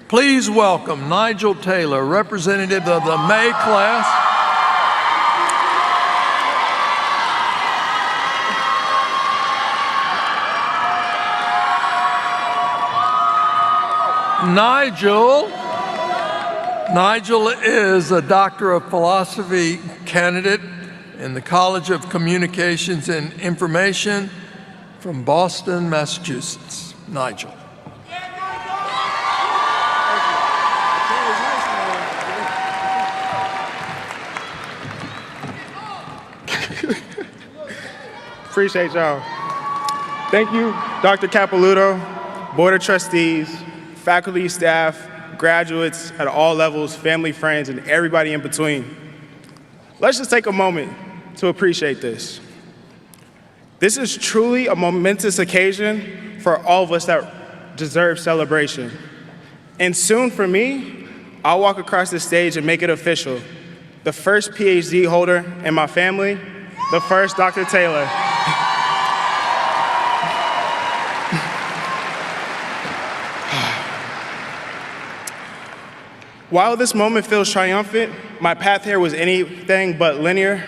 Please welcome Nigel Taylor, representative of the May class. Nigel is a Doctor of Philosophy candidate in the College of Communications and Information from Boston, Massachusetts. Nigel. Appreciate y'all. Thank you, Dr. Capilouto, Board of Trustees, faculty, staff, graduates at all levels, family, friends, and everybody in between. Let's just take a moment to appreciate this. This is truly a momentous occasion for all of us that deserve celebration. And soon for me, I'll walk across the stage and make it official. The first PhD holder in my family, the first Dr. Taylor. While this moment feels triumphant, my path here was anything but linear.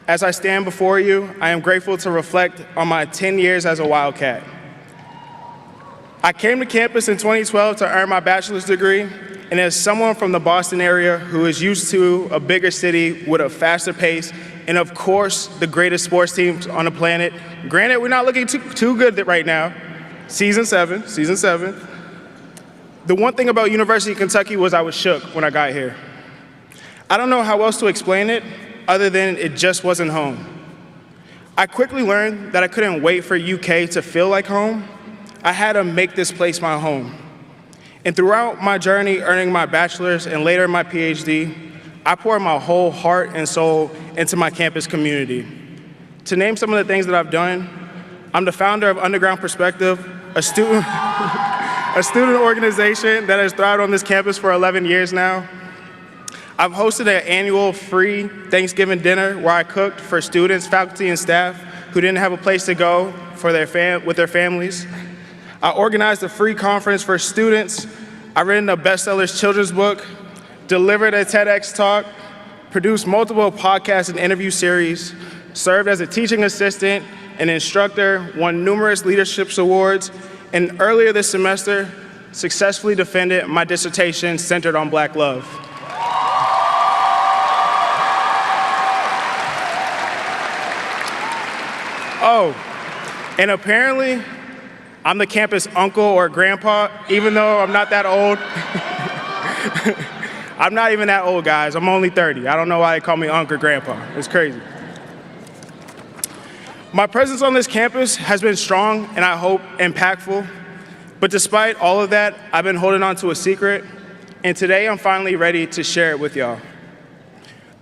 As I stand before you, I am grateful to reflect on my 10 years as a Wildcat. I came to campus in 2012 to earn my bachelor's degree, and as someone from the Boston area who is used to a bigger city with a faster pace, and of course, the greatest sports teams on the planet, granted, we're not looking too good right now, season seven. The one thing about University of Kentucky was I was shook when I got here. I don't know how else to explain it other than it just wasn't home. I quickly learned that I couldn't wait for UK to feel like home. I had to make this place my home. And throughout my journey earning my bachelor's and later my PhD, I poured my whole heart and soul into my campus community. To name some of the things that I've done, I'm the founder of Underground Perspective, a student organization that has thrived on this campus for 11 years now. I've hosted an annual free Thanksgiving dinner where I cooked for students, faculty, and staff who didn't have a place to go with their families. I organized a free conference for students. I've written a bestsellers children's book, delivered a TEDx talk, produced multiple podcasts and interview series, served as a teaching assistant, an instructor, won numerous leadership awards, and earlier this semester, successfully defended my dissertation centered on Black love. Oh, and apparently, I'm the campus uncle or grandpa, even though I'm not that old. I'm not even that old, guys. I'm only 30. I don't know why they call me uncle or grandpa. It's crazy. My presence on this campus has been strong and I hope impactful, but despite all of that, I've been holding on to a secret, and today I'm finally ready to share it with y'all.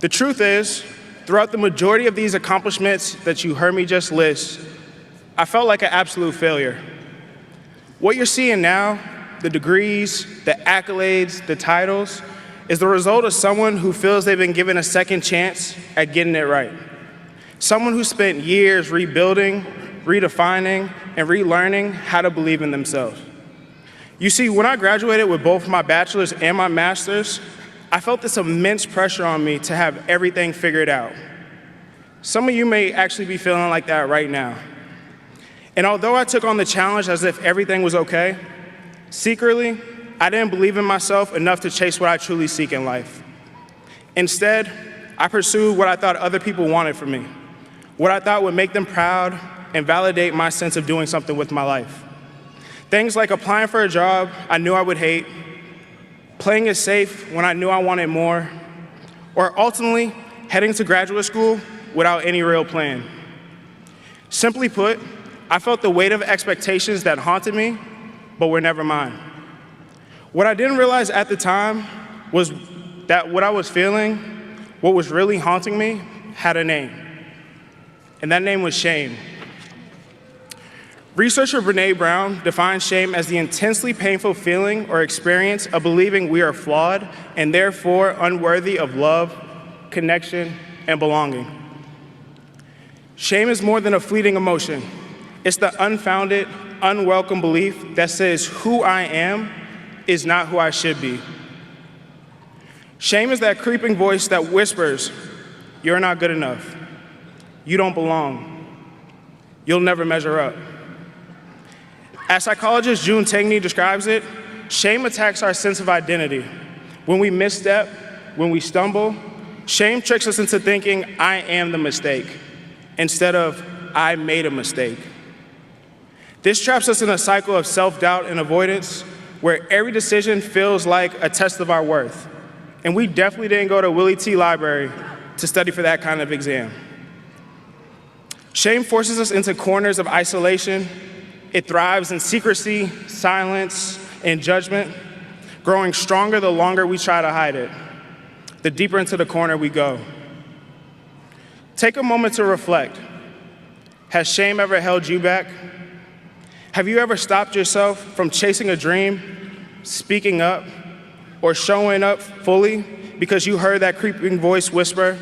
The truth is, throughout the majority of these accomplishments that you heard me just list, I felt like an absolute failure. What you're seeing now, the degrees, the accolades, the titles, is the result of someone who feels they've been given a second chance at getting it right. Someone who spent years rebuilding, redefining, and relearning how to believe in themselves. You see, when I graduated with both my bachelor's and my master's, I felt this immense pressure on me to have everything figured out. Some of you may actually be feeling like that right now. And although I took on the challenge as if everything was okay, secretly, I didn't believe in myself enough to chase what I truly seek in life. Instead, I pursued what I thought other people wanted from me, what I thought would make them proud and validate my sense of doing something with my life. Things like applying for a job I knew I would hate, playing it safe when I knew I wanted more, or ultimately heading to graduate school without any real plan. Simply put, I felt the weight of expectations that haunted me, but were never mine. What I didn't realize at the time was that what I was feeling, what was really haunting me, had a name. And that name was shame. Researcher Brené Brown defines shame as the intensely painful feeling or experience of believing we are flawed and therefore unworthy of love, connection, and belonging. Shame is more than a fleeting emotion. It's the unfounded, unwelcome belief that says who I am is not who I should be. Shame is that creeping voice that whispers, you're not good enough. You don't belong. You'll never measure up. As psychologist June Tangney describes it, shame attacks our sense of identity. When we misstep, when we stumble, shame tricks us into thinking, I am the mistake, instead of, I made a mistake. This traps us in a cycle of self-doubt and avoidance, where every decision feels like a test of our worth. And we definitely didn't go to Willie T. Library to study for that kind of exam. Shame forces us into corners of isolation. It thrives in secrecy, silence, and judgment, growing stronger the longer we try to hide it, the deeper into the corner we go. Take a moment to reflect. Has shame ever held you back? Have you ever stopped yourself from chasing a dream, speaking up, or showing up fully because you heard that creeping voice whisper,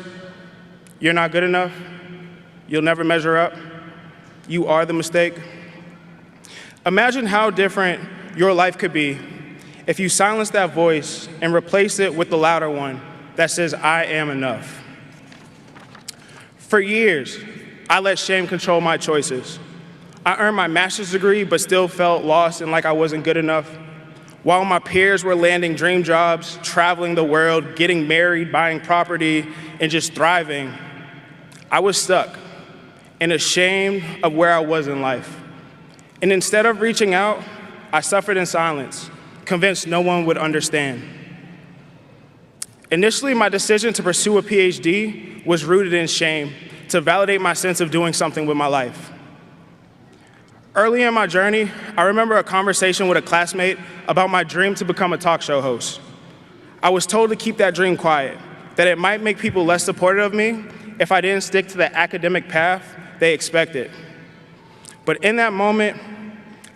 you're not good enough, you'll never measure up, you are the mistake? Imagine how different your life could be if you silence that voice and replace it with the louder one that says, I am enough. For years, I let shame control my choices. I earned my master's degree, but still felt lost and like I wasn't good enough. While my peers were landing dream jobs, traveling the world, getting married, buying property, and just thriving, I was stuck and ashamed of where I was in life. And instead of reaching out, I suffered in silence, convinced no one would understand. Initially, my decision to pursue a PhD was rooted in shame, to validate my sense of doing something with my life. Early in my journey, I remember a conversation with a classmate about my dream to become a talk show host. I was told to keep that dream quiet, that it might make people less supportive of me if I didn't stick to the academic path they expected. But in that moment,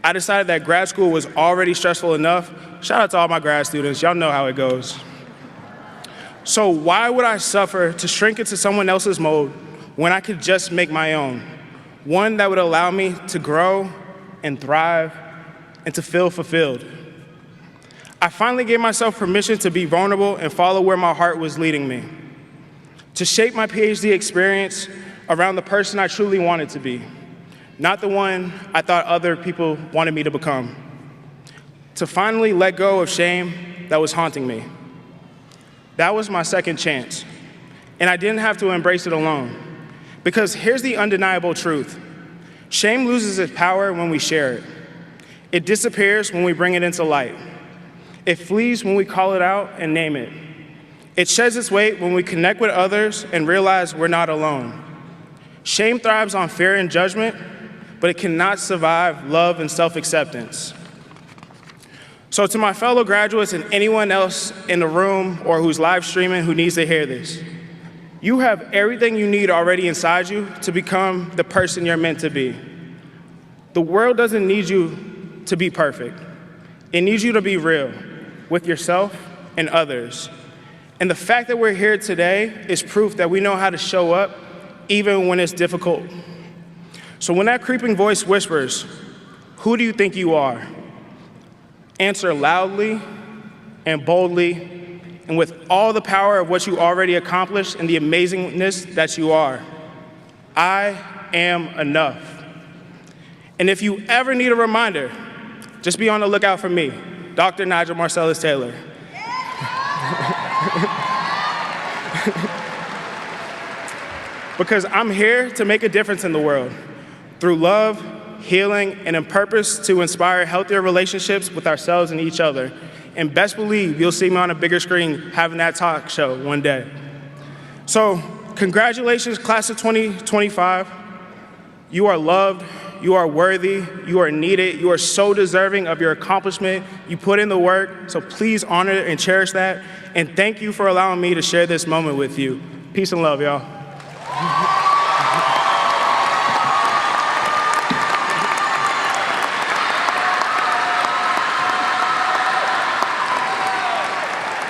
I decided that grad school was already stressful enough. Shout out to all my grad students, y'all know how it goes. So why would I suffer to shrink into someone else's mold when I could just make my own? One that would allow me to grow and thrive and to feel fulfilled. I finally gave myself permission to be vulnerable and follow where my heart was leading me, to shape my PhD experience around the person I truly wanted to be, not the one I thought other people wanted me to become, to finally let go of shame that was haunting me. That was my second chance, and I didn't have to embrace it alone. Because here's the undeniable truth. Shame loses its power when we share it. It disappears when we bring it into light. It flees when we call it out and name it. It sheds its weight when we connect with others and realize we're not alone. Shame thrives on fear and judgment, but it cannot survive love and self-acceptance. So to my fellow graduates and anyone else in the room or who's live streaming who needs to hear this, you have everything you need already inside you to become the person you're meant to be. The world doesn't need you to be perfect. It needs you to be real with yourself and others. And the fact that we're here today is proof that we know how to show up even when it's difficult. So when that creeping voice whispers, who do you think you are? Answer loudly and boldly and with all the power of what you already accomplished and the amazingness that you are. I am enough. And if you ever need a reminder, just be on the lookout for me, Dr. Nigel Marcellus Taylor. Because I'm here to make a difference in the world through love, healing, and in purpose to inspire healthier relationships with ourselves and each other. And best believe you'll see me on a bigger screen having that talk show one day. So congratulations, class of 2025. You are loved, you are worthy, you are needed, you are so deserving of your accomplishment. You put in the work, so please honor and cherish that. And thank you for allowing me to share this moment with you. Peace and love, y'all.